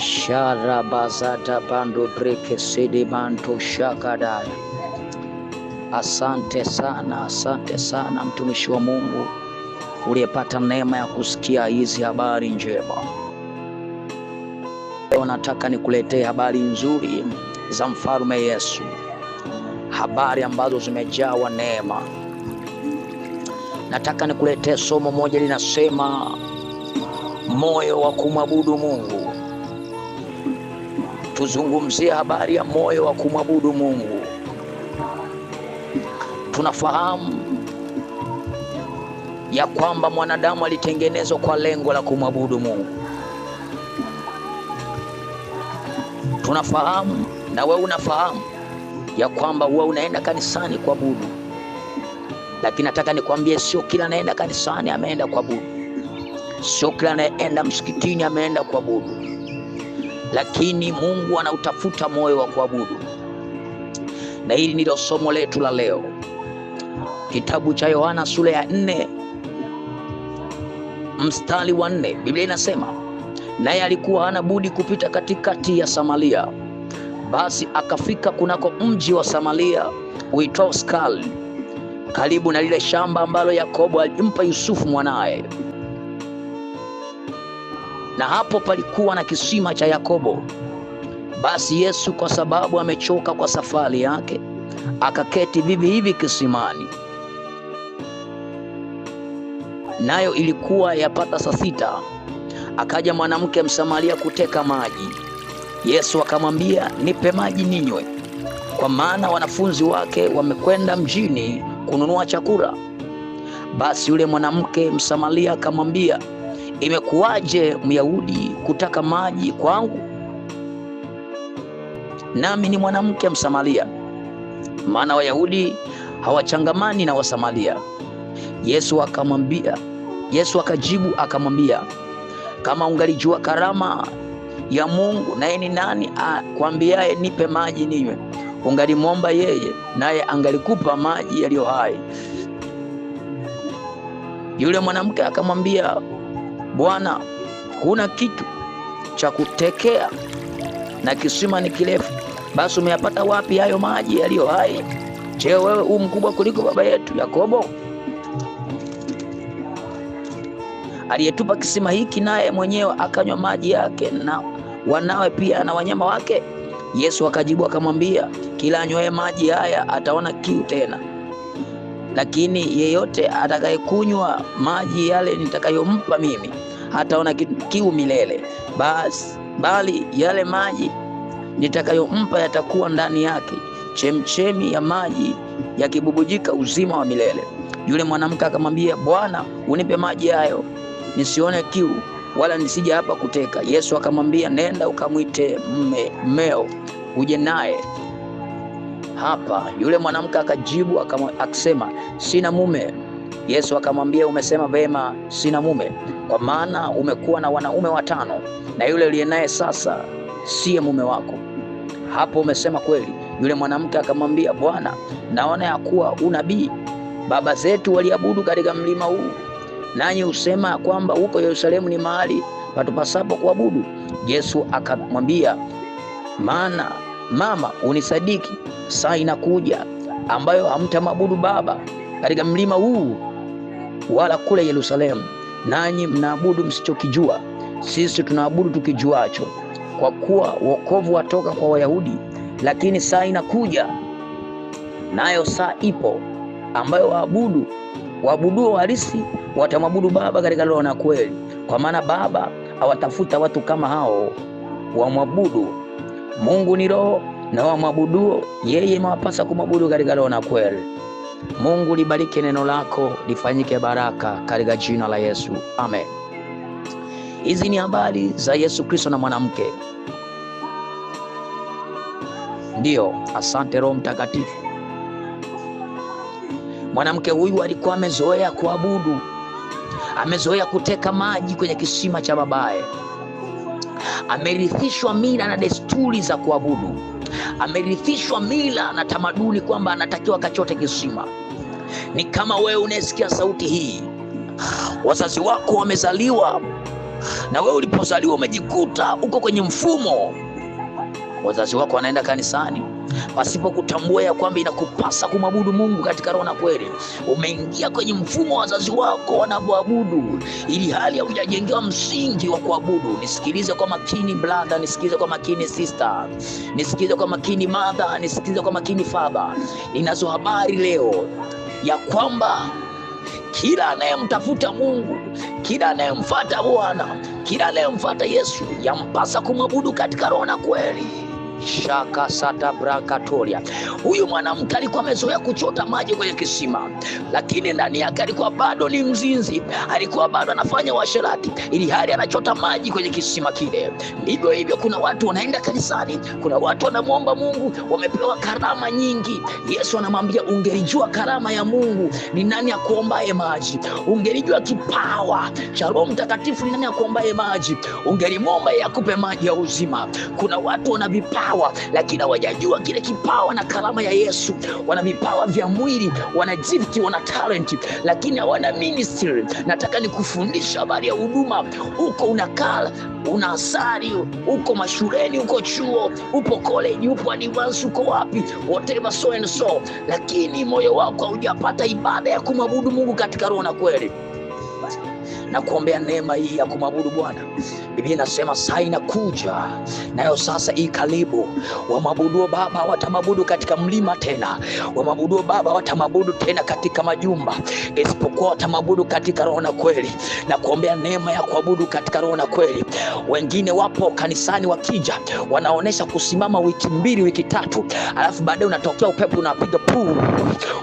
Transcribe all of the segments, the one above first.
Sharabazata bando breke sede manto shakadaya. Asante sana mtumishi wa Mungu uliyepata neema ya kusikia hizi habari njema. Leo nataka nikuletee habari nzuri za mfalme Yesu, habari ambazo zimejawa neema. Nataka nikuletee somo moja linasema moyo wa kumwabudu Mungu. Tuzungumzie habari ya moyo wa kumwabudu Mungu. Tunafahamu ya kwamba mwanadamu alitengenezwa kwa lengo la kumwabudu Mungu. Tunafahamu na wewe unafahamu ya kwamba wewe unaenda kanisani kuabudu. Lakini nataka nikwambie, sio kila anaenda kanisani ameenda kuabudu. Sio kila anaenda msikitini ameenda kuabudu. Lakini Mungu anautafuta moyo wa kuabudu. Na hili ndilo somo letu la leo. Kitabu cha Yohana sura ya 4 mstari wa 4, Biblia inasema, naye alikuwa hana budi kupita katikati ya Samaria. Basi akafika kunako mji wa Samaria uitwao Sikari, karibu na lile shamba ambalo Yakobo alimpa Yusufu mwanaye. Na hapo palikuwa na kisima cha Yakobo. Basi Yesu, kwa sababu amechoka kwa safari yake, akaketi vivi hivi kisimani. Nayo ilikuwa yapata saa 6. Akaja mwanamke Msamaria kuteka maji. Yesu akamwambia, nipe maji ninywe, kwa maana wanafunzi wake wamekwenda mjini kununua chakula. Basi yule mwanamke Msamaria akamwambia, imekuwaje Myahudi kutaka maji kwangu, nami ni mwanamke Msamaria? Maana Wayahudi hawachangamani na Wasamaria. Yesu akajibu akamwambia, kama ungalijua karama ya Mungu, naye ni nani akwambiaye nipe maji ninywe, ungalimwomba yeye, naye angalikupa maji yaliyo hai. Yule mwanamke akamwambia, Bwana, huna kitu cha kutekea na kisima ni kirefu. Basi umeyapata wapi hayo maji yaliyo hai? Je, wewe u mkubwa kuliko baba yetu Yakobo, aliyetupa kisima hiki, naye mwenyewe akanywa maji yake na wanawe pia na wanyama wake? Yesu akajibu akamwambia, kila anywaye maji haya ataona kiu tena, lakini yeyote atakayekunywa maji yale nitakayompa mimi hataona kiu milele. Bali yale maji nitakayompa yatakuwa ndani yake chemchemi ya maji yakibubujika uzima wa milele. Yule mwanamke akamwambia, Bwana, unipe maji hayo nisione kiu, wala nisije hapa kuteka. Yesu akamwambia, nenda ukamwite mmeo uje naye hapa. Yule mwanamke akajibu akasema, sina mume. Yesu akamwambia, umesema vema, sina mume, kwa maana umekuwa na wanaume 5, na yule uliye naye sasa siye mume wako. Hapo umesema kweli. Yule mwanamke akamwambia, Bwana, naona ya kuwa unabii. Baba zetu waliabudu katika mlima huu, nanyi husema kwamba huko Yerusalemu ni mahali patupasapo kuabudu. Yesu akamwambia, mama, unisadiki, saa inakuja ambayo hamtamwabudu Baba katika mlima huu wala kule Yerusalemu. Nanyi mnaabudu msichokijua, sisi tunaabudu tukijuacho, kwa kuwa wokovu watoka kwa Wayahudi. Lakini saa inakuja, nayo saa ipo, ambayo waabuduo halisi watamwabudu Baba katika roho na kweli, kwa maana Baba hawatafuta watu kama hao wamwabudu. Mungu ni roho, na wamwabuduo yeye mawapasa kumwabudu katika roho na kweli. Mungu libariki neno lako, lifanyike baraka katika jina la Yesu, amen. Hizi ni habari za Yesu Kristo na mwanamke. Ndiyo, asante Roho Mtakatifu. Mwanamke huyu alikuwa amezoea kuabudu, amezoea kuteka maji kwenye kisima cha babaye. Amerithishwa mila na desturi za kuabudu, amerithishwa mila na tamaduni kwamba anatakiwa kachote kisima. Ni kama wewe unasikia sauti hii, wazazi wako wamezaliwa Na wewe ulipozaliwa umejikuta uko kwenye mfumo. Wazazi wako wanaenda kanisani pasipo kutambua ya kwamba inakupasa kumwabudu Mungu katika roho na kweli. Umeingia kwenye mfumo wa wazazi wako wanavyoabudu, ili hali haujajengewa msingi wa kuabudu. Nisikilize kwa makini brother, nisikilize kwa makini sister, nisikilize kwa makini mother, nisikilize kwa makini father. Ninazo habari leo ya kwamba kila anayemtafuta Mungu, kila anayemfuata Bwana, kila anayemfuata Yesu, yampasa kumwabudu katika roho na kweli. Shaka sata brakatoria. Huyu mwanamke alikuwa amezoea kuchota maji kwenye kisima, lakini ndani yake alikuwa bado ni mzinzi, alikuwa bado anafanya uasherati, ili hali anachota maji kwenye kisima kile. Ndivyo hivyo, kuna watu wanaenda kanisani, kuna watu wanamuomba Mungu, wamepewa karama nyingi. Yesu anamwambia, ungelijua karama ya Mungu ni nani akuombaye maji, ungelijua kipawa cha Roho Mtakatifu ni nani akuombaye maji, ungelimwomba yeye akupe maji ya uzima. Kuna watu wana vipawa lakini hawajajua kile kipawa na karama ya Yesu. Wana vipawa vya mwili, wana gift, wana talent, lakini hawana ministry. Nataka nikufundisha habari ya huduma. Uko unakaa unasali, uko mashuleni, uko chuo, upo college, upo advance, uko wapi, whatever so and so, lakini moyo wako haujapata ibada ya kumwabudu Mungu katika roho na kweli. Na kuombea neema hii ya kumwabudu Bwana. Biblia inasema saa inakuja, nayo sasa hii karibu, wamwabuduo Baba watamwabudu katika mlima tena, wamwabuduo Baba watamwabudu tena katika majumba, isipokuwa watamwabudu katika roho na kweli. Na kuombea neema ya kuabudu katika roho na kweli. Wengine wapo kanisani, wakija wanaonesha kusimama wiki 2 wiki 3, alafu baadaye unatokea upepo unapiga puu,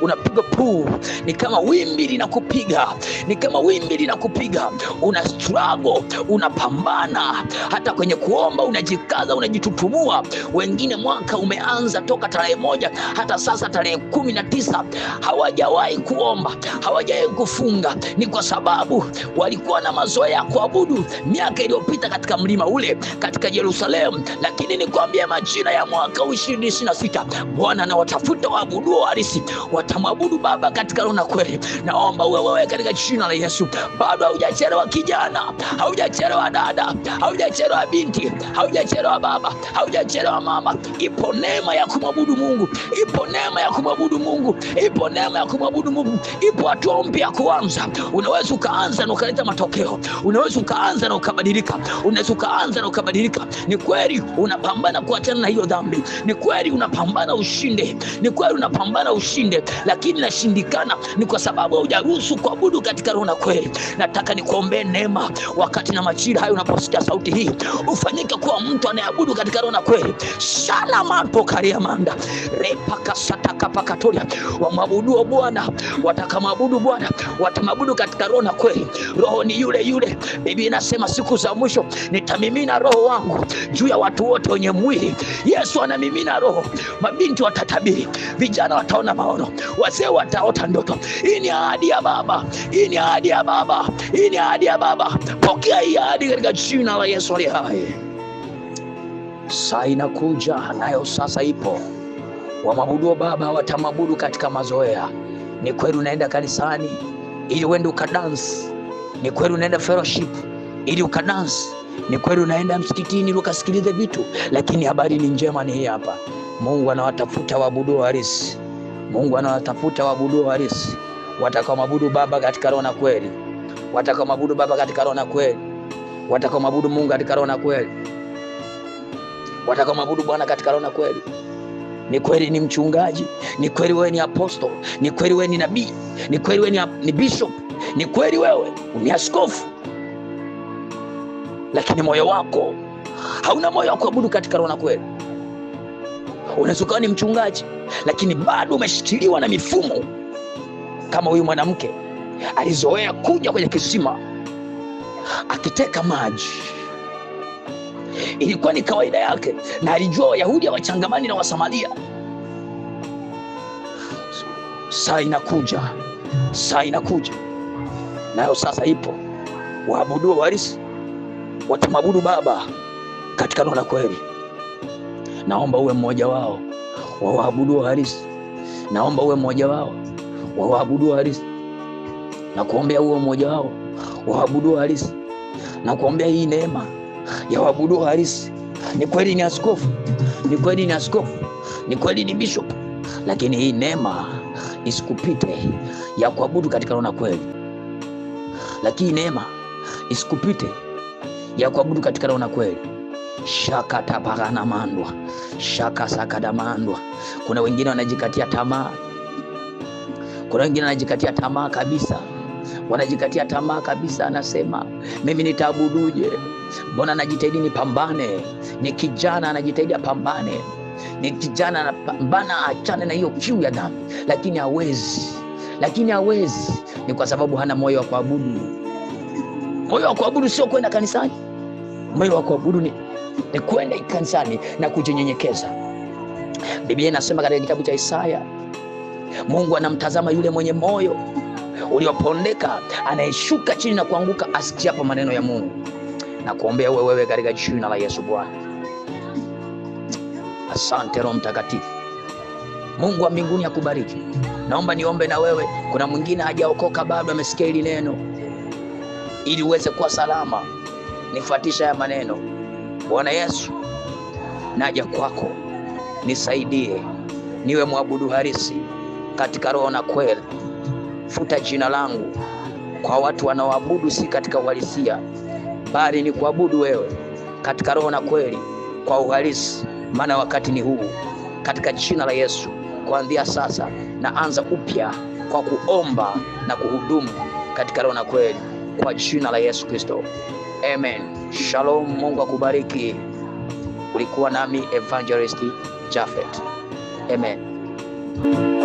unapiga puu, ni kama wimbi linakupiga, ni kama wimbi linakupiga. Una struggle, unapambana, hata kwenye kuomba unajikaza, unajitutumua. Wengine mwaka umeanza toka tarehe 1 hata sasa tarehe 19 hawajawahi kuomba, hawajawahi kufunga. Ni kwa sababu walikuwa na mazoea ya kuabudu miaka iliyopita katika mlima ule, katika Yerusalemu. Lakini nikwambia majira ya mwaka 2026 Bwana anawatafuta waabuduo halisi, watamwabudu Baba katika roho na kweli. Naomba wewe katika jina la Yesu, bado haujachelewa kijana, haujachelewa dada, haujachelewa binti, haujachelewa baba, haujachelewa mama. Ipo neema ya kumwabudu Mungu, ipo neema ya kumwabudu Mungu, ipo neema ya kumwabudu Mungu. Ipo hatua mpya kuanza. Unaweza ukaanza na ukaleta matokeo, unaweza ukaanza na ukabadilika, unaweza ukaanza na ukabadilika. Ni kweli unapambana kuachana na hiyo dhambi, ni kweli unapambana ushinde, ni kweli unapambana ushinde, lakini nashindikana ni kwa sababu hujaruhusu kuabudu katika roho na kweli. Nataka nikuombee neema wakati na majira hayo unaposikia sauti hii, ufanyike kuwa mtu anayeabudu katika roho na kweli. Sana mambo karia manda repaka sataka pakatoria. Wamwabudu Bwana, watakamwabudu Bwana, watamwabudu katika roho na kweli. Roho ni yule yule. Biblia inasema siku za mwisho nitamimina roho wangu juu ya watu wote wenye mwili. Yesu anamimina roho. Mabinti watatabiri, vijana wataona maono, wazee wataota ndoto. Hii ni ahadi ya Baba, hii ni ahadi ya Baba, hii ni ahadi ya Baba. Pokea hii ahadi katika jina la Yesu aliye hai. Saa inakuja, nayo sasa ipo, wamwabuduo Baba watamwabudu katika mazoea. Ni kweli unaenda kanisani ili uende ukadance, ni kweli unaenda fellowship ili ukadance, ni kweli unaenda msikitini ili ukasikilize vitu, lakini habari ni njema ni hii hapa. Mungu anawatafuta waabuduo halisi. Mungu anawatafuta waabuduo halisi, watakaomwabudu Baba katika roho na kweli, watakaomwabudu Baba katika roho na kweli, watakaomwabudu Mungu katika roho na kweli, watakaomwabudu Bwana katika roho na kweli. Ni kweli ni mchungaji, ni kweli wewe ni apostle, ni kweli wewe ni nabii, ni kweli wewe ni bishop, ni kweli wewe ni askofu, lakini moyo wako hauna moyo wa kuabudu katika roho na kweli. Unaweza kuwa ni mchungaji lakini bado umeshikiliwa na mifumo, kama huyu mwanamke alizoea kuja kwenye kisima akiteka maji. Ilikuwa ni kawaida yake, na alijua Wayahudi hawachangamani na Wasamaria. Saa inakuja, saa inakuja, nayo sasa ipo, waabuduo halisi watamwabudu Baba katika roho na kweli. Naomba uwe mmoja wao wa waabuduo halisi, naomba uwe mmoja wao wa waabuduo halisi, na kuombea uwe mmoja wao wa waabuduo halisi. na kuombea hii neema ya waabudu halisi. Ni kweli ni askofu, ni kweli ni askofu, ni kweli ni bishop, lakini hii neema isikupite ya kuabudu katika roho na kweli. Lakini neema isikupite ya kuabudu katika roho na kweli. Shaka tabagana mandwa, shaka sakada mandwa. Kuna wengine wanajikatia tamaa. Kuna wengine wanajikatia tamaa kabisa. Wanajikatia tamaa kabisa, anasema mimi nitaabuduje? Mbona najitahidi nipambane? Ni kijana anajitahidi apambane. Ni kijana anapambana achane na hiyo kiu ya dhambi, lakini hawezi. Ni kwa sababu hana moyo wa kuabudu. Moyo wa kuabudu sio kwenda kanisani. Moyo wa kuabudu ni kwenda kanisani na kujinyenyekeza. Biblia inasema katika kitabu cha Isaya, Mungu anamtazama yule mwenye moyo uliopondeka, anayeshuka chini na kuanguka asikiapo maneno ya Mungu. Na kuombea wewe katika jina la Yesu. Bwana, asante Roho Mtakatifu. Mungu wa mbinguni akubariki. Naomba niombe na wewe. Kuna mwingine hajaokoka bado, amesikia hili neno. Ili uweze kuwa salama, nifuatisha haya maneno. Bwana Yesu, naja kwako, nisaidie niwe mwabudu halisi katika roho na kweli. Futa jina langu kwa watu wanaoabudu si katika uhalisia, bali ni kuabudu wewe katika roho na kweli, kwa uhalisi, maana wakati ni huu. Katika jina la Yesu, kuanzia sasa naanza upya kwa kuomba na kuhudumu katika roho na kweli, kwa jina la Yesu Kristo. Amen. Shalom, Mungu akubariki. Ulikuwa nami Evangelist Japhet. Amen.